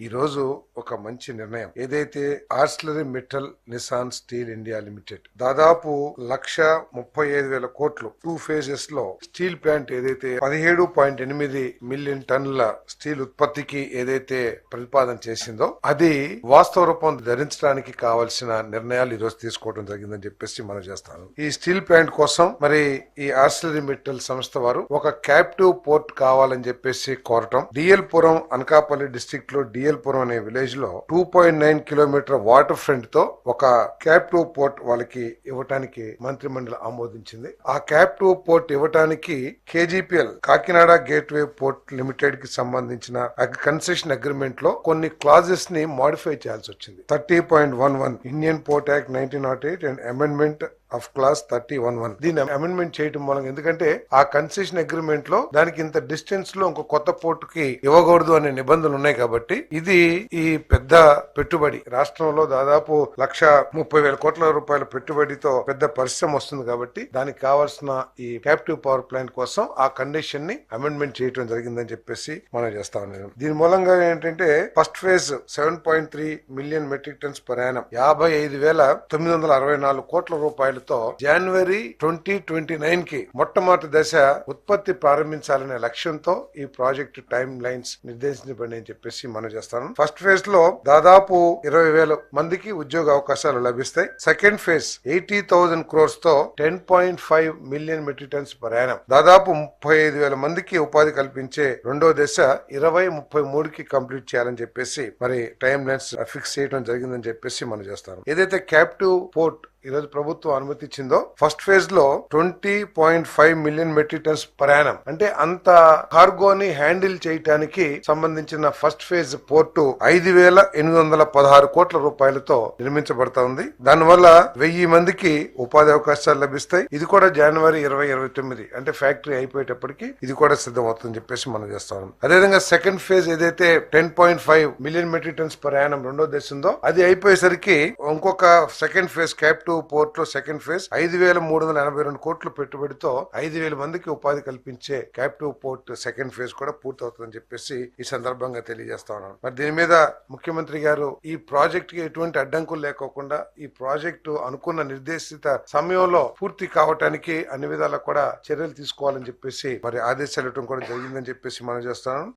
ఈ రోజు ఒక మంచి నిర్ణయం ఏదైతే Arcelor Mittal Nippon steel India limited దాదాపు 1,35,000 కోట్లు 2 ఫేజెస్ లో స్టీల్ ప్లాంట్ ఏదైతే 17.8 మిలియన్ టన్నుల స్టీల్ ఉత్పత్తికి ఏదైతే ప్రతిపాదన చేసిందో అది వాస్తవ రూపం ధరించడానికి కావలసిన నిర్ణయాలు ఈ రోజు తీసుకోవడం జరిగిందని చెప్పేసి మనం చేస్తాను. ఈ స్టీల్ ప్లాంట్ కోసం మరి ఈ ఆర్సిలరీ మెటల్ సంస్థ వారు ఒక క్యాప్టివ్ పోర్ట్ కావాలని చెప్పేసి కోరటం, డిఎల్ పురం అనకాపల్లి డిస్ట్రిక్ట్ లో డిఎల్ పురం అనే విలేజ్ లో 2.9 కిలోమీటర్ వాటర్ ఫ్రంట్ తో ఒక క్యాప్టివ్ పోర్ట్ వాళ్ళకి ఇవ్వటానికి మంత్రి మండలి ఆమోదించింది. ఆ క్యాప్టివ్ పోర్ట్ ఇవ్వటానికి కేజీపీఎల్ కాకినాడ గేట్వే పోర్ట్ లిమిటెడ్ కి సంబంధించిన కన్సెషన్ అగ్రిమెంట్ లో కొన్ని క్లాజెస్ ని మాడిఫై చేయాల్సి వచ్చింది. 30.11 Indian port act 1908 and amendment of class 30.11 దీన్ని అమెండ్మెంట్ చేయడం మూలంగా, ఎందుకంటే ఆ కన్సెషన్ అగ్రిమెంట్ లో దానికి ఇంత డిస్టెన్స్ లో ఇంకో కొత్త పోర్ట్ కి ఇవ్వకూడదు అనే నిబంధనలు ఉన్నాయి. కాబట్టి ఇది ఈ పెద్ద పెట్టుబడి రాష్ట్రంలో దాదాపు 1,30,000 కోట్ల రూపాయల పెట్టుబడితో పెద్ద పరిశ్రమ వస్తుంది. కాబట్టి దానికి కావాల్సిన ఈ క్యాప్టివ్ పవర్ ప్లాంట్ కోసం ఆ కండిషన్ ని అమెండ్మెంట్ చేయడం జరిగిందని చెప్పేసి మనం చేస్తా ఉన్నాం. దీని మూలంగా ఏంటంటే first phase 7.3 million metric tons per annum 55,964 కోట్ల రూపాయలు జనవరి 2029 కి మొట్టమొదటి దశ ఉత్పత్తి ప్రారంభించాలనే లక్ష్యంతో ఈ ప్రాజెక్టు టైం లైన్స్ నిర్దేశించబడి అని చెప్పేసి మనం చేస్తాను. ఫస్ట్ ఫేజ్ లో దాదాపు 20,000 మందికి ఉద్యోగ అవకాశాలు లభిస్తాయి. సెకండ్ ఫేజ్ 80,000 crores తో 10.5 million metric tons per annum దాదాపు 35,000 మందికి ఉపాధి కల్పించే రెండో దశ 2033 కి కంప్లీట్ చేయాలని చెప్పేసి మరి టైం లైన్స్ ఫిక్స్ చేయడం జరిగిందని చెప్పేసి మనం చేస్తాం. ఏదైతే క్యాప్టివ్ పోర్ట్ ఈ రోజు ప్రభుత్వం అనుమతించిందో ఫస్ట్ ఫేజ్ లో 20.5 million metric tons per annum అంటే అంత కార్గోని హ్యాండిల్ చేయడానికి సంబంధించిన ఫస్ట్ ఫేజ్ పోర్టు 5,816 కోట్ల రూపాయలతో నిర్మించబడతా ఉంది. దానివల్ల 1,000 మందికి ఉపాధి అవకాశాలు లభిస్తాయి. ఇది కూడా జనవరి 2029 అంటే ఫ్యాక్టరీ అయిపోయేటప్పటికి ఇది కూడా సిద్ధం అవుతుందని చెప్పేసి మనం చేస్తాం. అదేవిధంగా సెకండ్ ఫేజ్ ఏదైతే 10.5 million metric tons per annum రెండో దశ ఉందో అది అయిపోయేసరికి ఇంకొక సెకండ్ ఫేజ్ క్యాప్టివ్ పోర్ట్ లో సెకండ్ ఫేజ్ 5,382 కోట్ల పెట్టుబడితో 5,000 మందికి ఉపాధి కల్పించే క్యాప్టివ్ పోర్ట్ సెకండ్ ఫేజ్ కూడా పూర్తవుతుందని చెప్పేసి ఈ సందర్భంగా తెలియజేస్తా ఉన్నాను. మరి దీని మీద ముఖ్యమంత్రి గారు ఈ ప్రాజెక్ట్ కి ఎటువంటి అడ్డంకులు లేకోకుండా ఈ ప్రాజెక్టు అనుకున్న నిర్దేశిత సమయంలో పూర్తి కావటానికి అన్ని విధాలా కూడా చర్యలు తీసుకోవాలని చెప్పేసి మరి ఆదేశాలు ఇవ్వడం కూడా జరిగిందని చెప్పేసి మనం చేస్తాను.